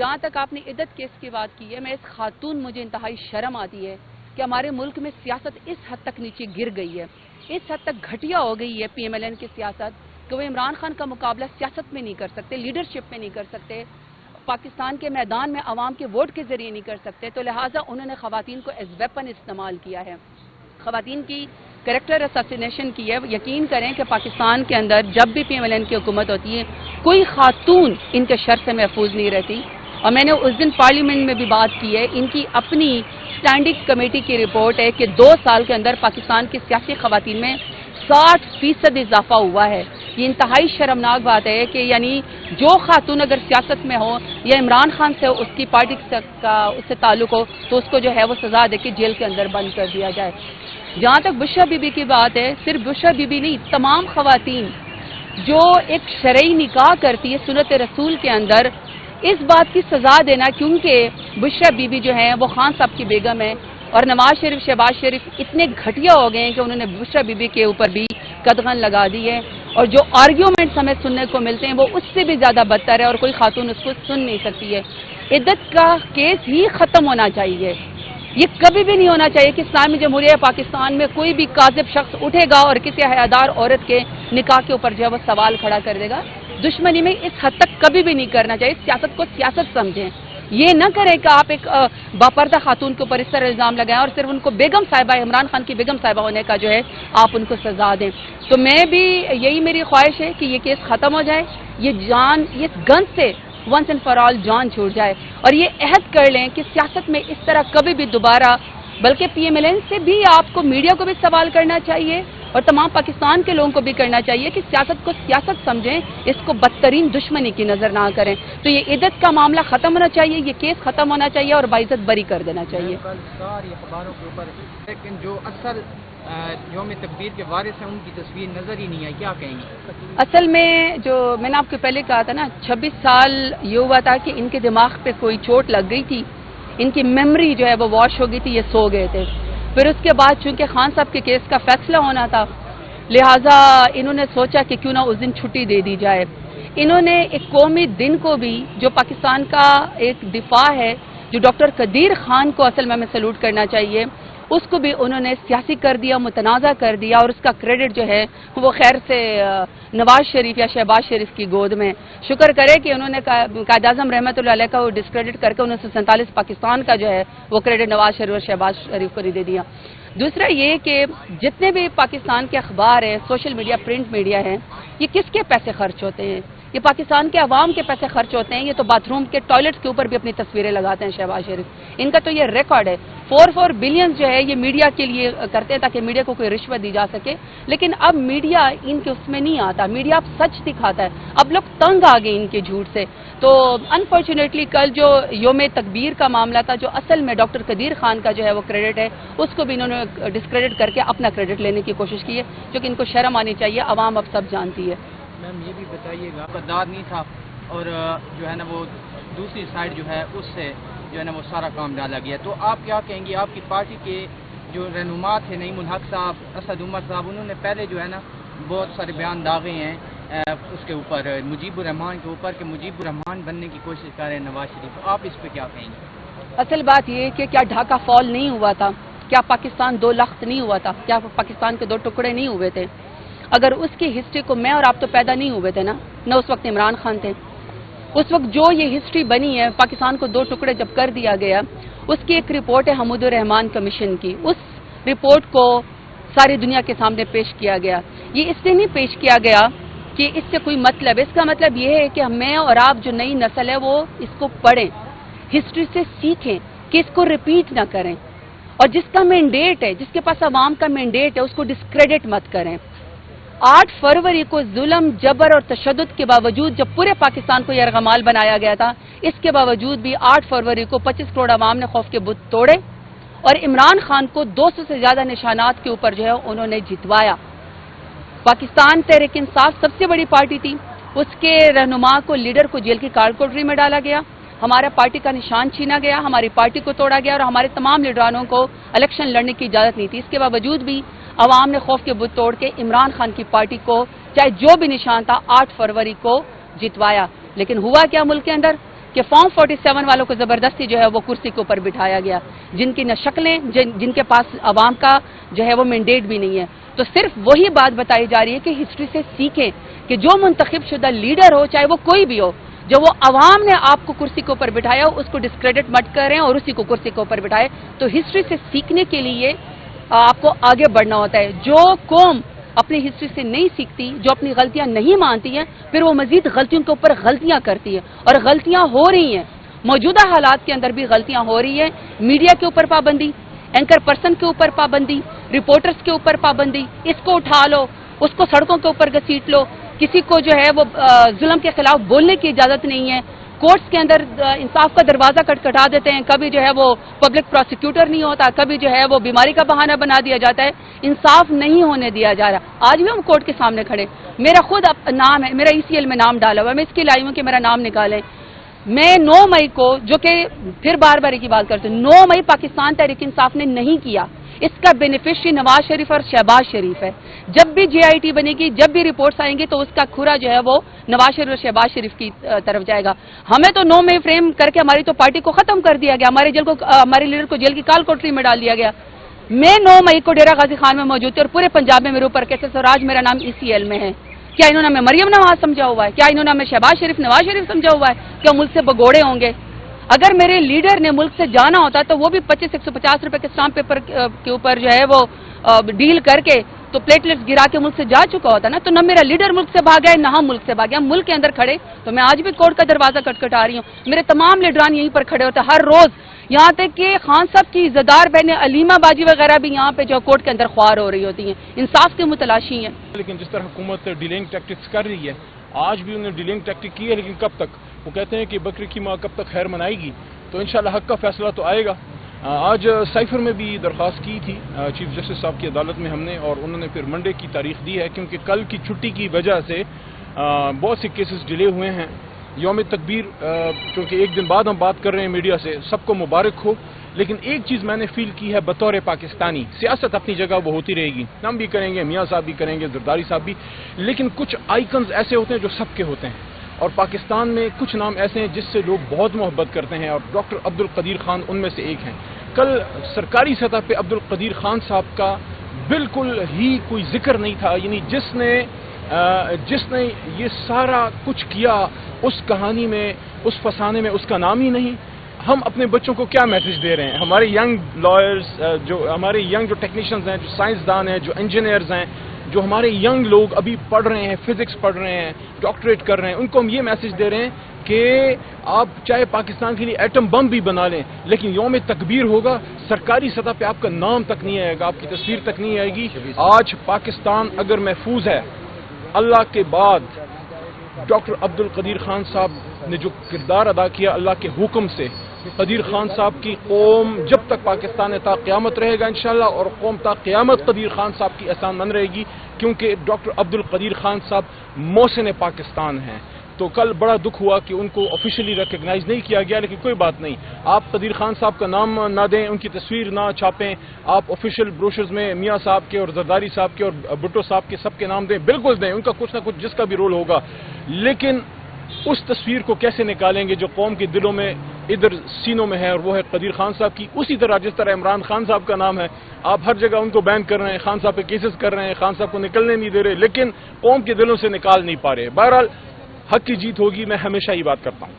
جہاں تک آپ نے عدت کیس کی بات کی ہے، میں اس خاتون مجھے انتہائی شرم آتی ہے کہ ہمارے ملک میں سیاست اس حد تک نیچے گر گئی ہے، اس حد تک گھٹیا ہو گئی ہے پی ایم ایل این کی سیاست کہ وہ عمران خان کا مقابلہ سیاست میں نہیں کر سکتے، لیڈرشپ میں نہیں کر سکتے، پاکستان کے میدان میں عوام کے ووٹ کے ذریعے نہیں کر سکتے، تو لہٰذا انہوں نے خواتین کو ایز ویپن استعمال کیا ہے، خواتین کی کریکٹر اساسینیشن کی ہے۔ یقین کریں کہ پاکستان کے اندر جب بھی پی ایم ایل این کی حکومت ہوتی ہے کوئی خاتون ان کے شر سے محفوظ نہیں رہتی، اور میں نے اس دن پارلیمنٹ میں بھی بات کی ہے، ان کی اپنی اسٹینڈنگ کمیٹی کی رپورٹ ہے کہ 2 سال کے اندر پاکستان کی سیاسی خواتین میں 60% اضافہ ہوا ہے۔ یہ انتہائی شرمناک بات ہے کہ یعنی جو خاتون اگر سیاست میں ہو یا عمران خان سے اس کی پارٹی کا اس سے تعلق ہو تو اس کو جو ہے وہ سزا دے کے جیل کے اندر بند کر دیا جائے۔ جہاں تک بشرا بی بی کی بات ہے، صرف بشرا بی بی نہیں، تمام خواتین جو ایک شرعی نکاح کرتی ہے سنت رسول کے اندر، اس بات کی سزا دینا، کیونکہ بشرا بی بی جو ہیں وہ خان صاحب کی بیگم ہے، اور نواز شریف شہباز شریف اتنے گھٹیا ہو گئے ہیں کہ انہوں نے بشرا بی بی کے اوپر بھی قدغن لگا دی ہے، اور جو آرگیومنٹس ہمیں سننے کو ملتے ہیں وہ اس سے بھی زیادہ بدتر ہے، اور کوئی خاتون اس کو سن نہیں سکتی ہے۔ عدت کا کیس ہی ختم ہونا چاہیے، یہ کبھی بھی نہیں ہونا چاہیے کہ اسلامی جمہوریہ پاکستان میں کوئی بھی کاذب شخص اٹھے گا اور کسی حیادار عورت کے نکاح کے اوپر جو ہے وہ سوال کھڑا کر دے گا۔ دشمنی میں اس حد تک کبھی بھی نہیں کرنا چاہیے، سیاست کو سیاست سمجھیں، یہ نہ کریں کہ آپ ایک باپردہ خاتون کے اوپر اس طرح الزام لگائیں اور صرف ان کو بیگم صاحبہ، عمران خان کی بیگم صاحبہ ہونے کا جو ہے آپ ان کو سزا دیں۔ تو میں بھی یہی میری خواہش ہے کہ یہ کیس ختم ہو جائے، یہ جان، یہ گند سے ونس اینڈ فار آل جان چھوٹ جائے، اور یہ عہد کر لیں کہ سیاست میں اس طرح کبھی بھی دوبارہ، بلکہ پی ایم ایل این سے بھی آپ کو، میڈیا کو بھی سوال کرنا چاہیے اور تمام پاکستان کے لوگوں کو بھی کرنا چاہیے کہ سیاست کو سیاست سمجھیں، اس کو بدترین دشمنی کی نظر نہ کریں۔ تو یہ عدت کا معاملہ ختم ہونا چاہیے، یہ کیس ختم ہونا چاہیے اور باعزت بری کر دینا چاہیے۔ ساری اخباروں کے اوپر لیکن جو اصل یوم تکبیر کے وارث ہیں ان کی تصویر نظر ہی نہیں آئی، کیا کہیں گے؟ اصل میں جو میں نے آپ کو پہلے کہا تھا نا، 26 سال یہ ہوا تھا کہ ان کے دماغ پہ کوئی چوٹ لگ گئی تھی، ان کی میموری جو ہے وہ واش ہو گئی تھی، یہ سو گئے تھے۔ پھر اس کے بعد چونکہ خان صاحب کے کیس کا فیصلہ ہونا تھا، لہٰذا انہوں نے سوچا کہ کیوں نہ اس دن چھٹی دے دی جائے۔ انہوں نے ایک قومی دن کو بھی، جو پاکستان کا ایک دفاع ہے، جو ڈاکٹر قدیر خان کو اصل میں سلوٹ کرنا چاہیے، اس کو بھی انہوں نے سیاسی کر دیا، متنازع کر دیا، اور اس کا کریڈٹ جو ہے وہ خیر سے نواز شریف یا شہباز شریف کی گود میں۔ شکر کرے کہ انہوں نے قائد اعظم رحمۃ اللہ علیہ کا وہ ڈسکریڈٹ کر کے 1947 پاکستان کا جو ہے وہ کریڈٹ نواز شریف اور شہباز شریف کو دے دیا۔ دوسرا یہ کہ جتنے بھی پاکستان کے اخبار ہیں، سوشل میڈیا، پرنٹ میڈیا ہیں، یہ کس کے پیسے خرچ ہوتے ہیں؟ یہ پاکستان کے عوام کے پیسے خرچ ہوتے ہیں۔ یہ تو باتھ روم کے ٹوائلٹس کے اوپر بھی اپنی تصویریں لگاتے ہیں شہباز شریف، ان کا تو یہ ریکارڈ ہے۔ 4 بلین جو ہے یہ میڈیا کے لیے کرتے ہیں تاکہ میڈیا کو کوئی رشوت دی جا سکے، لیکن اب میڈیا ان کے اس میں نہیں آتا، میڈیا اب سچ دکھاتا ہے، اب لوگ تنگ آ گئے ان کے جھوٹ سے۔ تو انفارچونیٹلی کل جو یوم تکبیر کا معاملہ تھا، جو اصل میں ڈاکٹر قدیر خان کا جو ہے وہ کریڈٹ ہے، اس کو بھی انہوں نے ڈسکریڈٹ کر کے اپنا کریڈٹ لینے کی کوشش کی ہے، جو کہ ان کو شرم آنی چاہیے، عوام اب سب جانتی ہے۔ میم یہ بھی بتائیے گا، غدار نہیں تھا اور جو ہے نا وہ دوسری سائڈ جو ہے اس سے جو ہے نا وہ سارا کام ڈالا گیا، تو آپ کیا کہیں گے؟ آپ کی پارٹی کے جو رہنما تھے نعیم الحق صاحب، اسد عمر صاحب، انہوں نے پہلے جو ہے نا بہت سارے بیان داغے ہیں اس کے اوپر، مجیب الرحمان کے اوپر، کہ مجیب الرحمان بننے کی کوشش کر رہے ہیں نواز شریف، آپ اس پہ کیا کہیں گے؟ اصل بات یہ ہے کہ کیا ڈھاکہ فال نہیں ہوا تھا؟ کیا پاکستان 2 لخت نہیں ہوا تھا؟ کیا پاکستان کے 2 ٹکڑے نہیں ہوئے تھے؟ اگر اس کی ہسٹری کو، میں اور آپ تو پیدا نہیں ہوئے تھے نا، نہ اس وقت عمران خان تھے، اس وقت جو یہ ہسٹری بنی ہے، پاکستان کو 2 ٹکڑے جب کر دیا گیا، اس کی ایک رپورٹ ہے حمود الرحمان کمیشن کی، اس رپورٹ کو ساری دنیا کے سامنے پیش کیا گیا۔ یہ اس لیے نہیں پیش کیا گیا کہ اس سے کوئی مطلب، اس کا مطلب یہ ہے کہ میں اور آپ جو نئی نسل ہے وہ اس کو پڑھیں، ہسٹری سے سیکھیں کہ اس کو ریپیٹ نہ کریں، اور جس کا مینڈیٹ ہے، جس کے پاس عوام کا مینڈیٹ ہے، اس کو ڈسکریڈٹ مت کریں۔ 8 فروری کو ظلم، جبر اور تشدد کے باوجود جب پورے پاکستان کو یرغمال بنایا گیا تھا، اس کے باوجود بھی 8 فروری کو 25 کروڑ عوام نے خوف کے بت توڑے اور عمران خان کو 200 سے زیادہ نشانات کے اوپر جو ہے انہوں نے جتوایا۔ پاکستان تحریک انصاف سب سے بڑی پارٹی تھی، اس کے رہنما کو، لیڈر کو جیل کی کارکوٹری میں ڈالا گیا، ہمارا پارٹی کا نشان چھینا گیا، ہماری پارٹی کو توڑا گیا، اور ہمارے تمام لیڈرانوں کو الیکشن لڑنے کی اجازت نہیں تھی۔ اس کے باوجود بھی عوام نے خوف کے بت توڑ کے عمران خان کی پارٹی کو، چاہے جو بھی نشان تھا، 8 فروری کو جتوایا۔ لیکن ہوا کیا ملک کے اندر کہ فارم 47 والوں کو زبردستی جو ہے وہ کرسی کے اوپر بٹھایا گیا، جن کی نہ شکلیں، جن کے پاس عوام کا جو ہے وہ مینڈیٹ بھی نہیں ہے. تو صرف وہی بات بتائی جا رہی ہے کہ ہسٹری سے سیکھیں کہ جو منتخب شدہ لیڈر ہو، چاہے وہ کوئی بھی ہو، جو وہ عوام نے آپ کو کرسی کے اوپر بٹھایا ہو، اس کو ڈسکریڈٹ مت کریں اور اسی کو کرسی کے اوپر بٹھائے. تو ہسٹری سے سیکھنے کے لیے آپ کو آگے بڑھنا ہوتا ہے. جو قوم اپنی ہسٹری سے نہیں سیکھتی، جو اپنی غلطیاں نہیں مانتی ہیں، پھر وہ مزید غلطیوں کے اوپر غلطیاں کرتی ہے، اور غلطیاں ہو رہی ہیں. موجودہ حالات کے اندر بھی غلطیاں ہو رہی ہیں. میڈیا کے اوپر پابندی، اینکر پرسن کے اوپر پابندی، رپورٹرز کے اوپر پابندی، اس کو اٹھا لو، اس کو سڑکوں کے اوپر گھسیٹ لو. کسی کو جو ہے وہ ظلم کے خلاف بولنے کی اجازت نہیں ہے. کورٹس کے اندر انصاف کا دروازہ کھٹکھٹا دیتے ہیں. کبھی جو ہے وہ پبلک پروسیکیوٹر نہیں ہوتا، کبھی جو ہے وہ بیماری کا بہانہ بنا دیا جاتا ہے. انصاف نہیں ہونے دیا جا رہا. آج بھی ہم کورٹ کے سامنے کھڑے، میرا خود نام ہے، میرا ECL میں نام ڈالا ہوا ہے، میں اس کے لیے آئی ہوں کہ میرا نام نکالیں. میں 9 مئی کو، جو کہ پھر بار بار کی بات کرتے ہیں، 9 مئی پاکستان تحریک انصاف نے نہیں کیا. اس کا بینیفیشری نواز شریف اور شہباز شریف ہے. جب بھی JIT بنے گی، جب بھی رپورٹس آئیں گے، تو اس کا کھرا جو ہے وہ نواز شریف اور شہباز شریف کی طرف جائے گا. ہمیں تو 9 مئی فریم کر کے ہماری تو پارٹی کو ختم کر دیا گیا، ہمارے لیڈر کو جیل کی کال کوٹری میں ڈال دیا گیا. میں 9 مئی کو ڈیرہ غازی خان میں موجود تھی اور پورے پنجاب میں میرے اوپر کیسے، اور آج میرا نام ECL میں ہے. کیا انہوں نے ہمیں مریم نواز سمجھا ہوا ہے؟ کیا انہوں نے ہمیں شہباز شریف نواز شریف سمجھا ہوا ہے کہ ملک سے بگوڑے ہوں گے؟ اگر میرے لیڈر نے ملک سے جانا ہوتا تو وہ بھی 150 روپے کے اسٹامپ پیپر کے اوپر جو ہے وہ ڈیل کر کے تو پلیٹلیٹس گرا کے ملک سے جا چکا ہوتا نا. تو نہ میرا لیڈر ملک سے بھاگا ہے، نہ ہم ملک سے بھاگے. ہم ملک کے اندر کھڑے، تو میں آج بھی کورٹ کا دروازہ کھٹکھٹا رہی ہوں. میرے تمام لیڈران یہیں پر کھڑے ہوتے ہیں ہر روز، یہاں تک کہ خان صاحب کی عزادار بہنیں علیمہ باجی وغیرہ بھی یہاں پہ جو کورٹ کے اندر خوار ہو رہی ہوتی ہیں، انصاف کے متلاشی ہیں. لیکن جس طرح حکومت ڈیلنگ ٹیکٹکس کر رہی ہے، آج بھی انہوں نے ڈیلنگ ٹیکٹک کی ہے، لیکن کب تک؟ وہ کہتے ہیں کہ بکری کی ماں کب تک خیر منائے گی. تو انشاءاللہ حق کا فیصلہ تو آئے گا. آج سائفر میں بھی درخواست کی تھی چیف جسٹس صاحب کی عدالت میں ہم نے، اور انہوں نے پھر منڈے کی تاریخ دی ہے، کیونکہ کل کی چھٹی کی وجہ سے بہت سے کیسز ڈیلے ہوئے ہیں. یوم تکبیر کیونکہ ایک دن بعد ہم بات کر رہے ہیں میڈیا سے، سب کو مبارک ہو. لیکن ایک چیز میں نے فیل کی ہے بطور پاکستانی، سیاست اپنی جگہ وہ ہوتی رہے گی، ہم بھی کریں گے، میاں صاحب بھی کریں گے، زرداری صاحب بھی، لیکن کچھ آئیکنز ایسے ہوتے ہیں جو سب کے ہوتے ہیں. اور پاکستان میں کچھ نام ایسے ہیں جس سے لوگ بہت محبت کرتے ہیں، اور ڈاکٹر عبدالقدیر خان ان میں سے ایک ہیں. کل سرکاری سطح پہ عبدالقدیر خان صاحب کا بالکل ہی کوئی ذکر نہیں تھا. یعنی جس نے یہ سارا کچھ کیا، اس کہانی میں، اس فسانے میں اس کا نام ہی نہیں. ہم اپنے بچوں کو کیا میسج دے رہے ہیں؟ ہمارے ینگ لائرز، جو ہمارے ینگ جو ٹیکنیشینز ہیں، جو سائنسدان ہیں، جو انجینئرز ہیں، جو ہمارے ینگ لوگ ابھی پڑھ رہے ہیں، فزکس پڑھ رہے ہیں، ڈاکٹریٹ کر رہے ہیں، ان کو ہم یہ میسج دے رہے ہیں کہ آپ چاہے پاکستان کے لیے ایٹم بم بھی بنا لیں، لیکن یوم تکبیر ہوگا، سرکاری سطح پہ آپ کا نام تک نہیں آئے گا، آپ کی تصویر تک نہیں آئے گی. آج پاکستان اگر محفوظ ہے، اللہ کے بعد ڈاکٹر عبدالقدیر خان صاحب نے جو کردار ادا کیا اللہ کے حکم سے، قدیر خان صاحب کی قوم جب تک پاکستان ہے تا قیامت رہے گا انشاءاللہ، اور قوم تا قیامت قدیر خان صاحب کی احسان مند رہے گی، کیونکہ ڈاکٹر عبدالقدیر خان صاحب محسن پاکستان ہیں. تو کل بڑا دکھ ہوا کہ ان کو آفیشلی ریکگنائز نہیں کیا گیا، لیکن کوئی بات نہیں. آپ قدیر خان صاحب کا نام نہ دیں، ان کی تصویر نہ چھاپیں، آپ آفیشیل بروشرز میں میاں صاحب کے اور زرداری صاحب کے اور بھٹو صاحب کے سب کے نام دیں، بالکل دیں، ان کا کچھ نہ کچھ جس کا بھی رول ہوگا. لیکن اس تصویر کو کیسے نکالیں گے جو قوم کے دلوں میں ادھر سینوں میں ہے، اور وہ ہے قدیر خان صاحب کی. اسی طرح جس طرح عمران خان صاحب کا نام ہے، آپ ہر جگہ ان کو بین کر رہے ہیں، خان صاحب پہ کیسز کر رہے ہیں، خان صاحب کو نکلنے نہیں دے رہے، لیکن قوم کے دلوں سے نکال نہیں پا رہے. بہرحال حق کی جیت ہوگی، میں ہمیشہ یہ بات کرتا ہوں.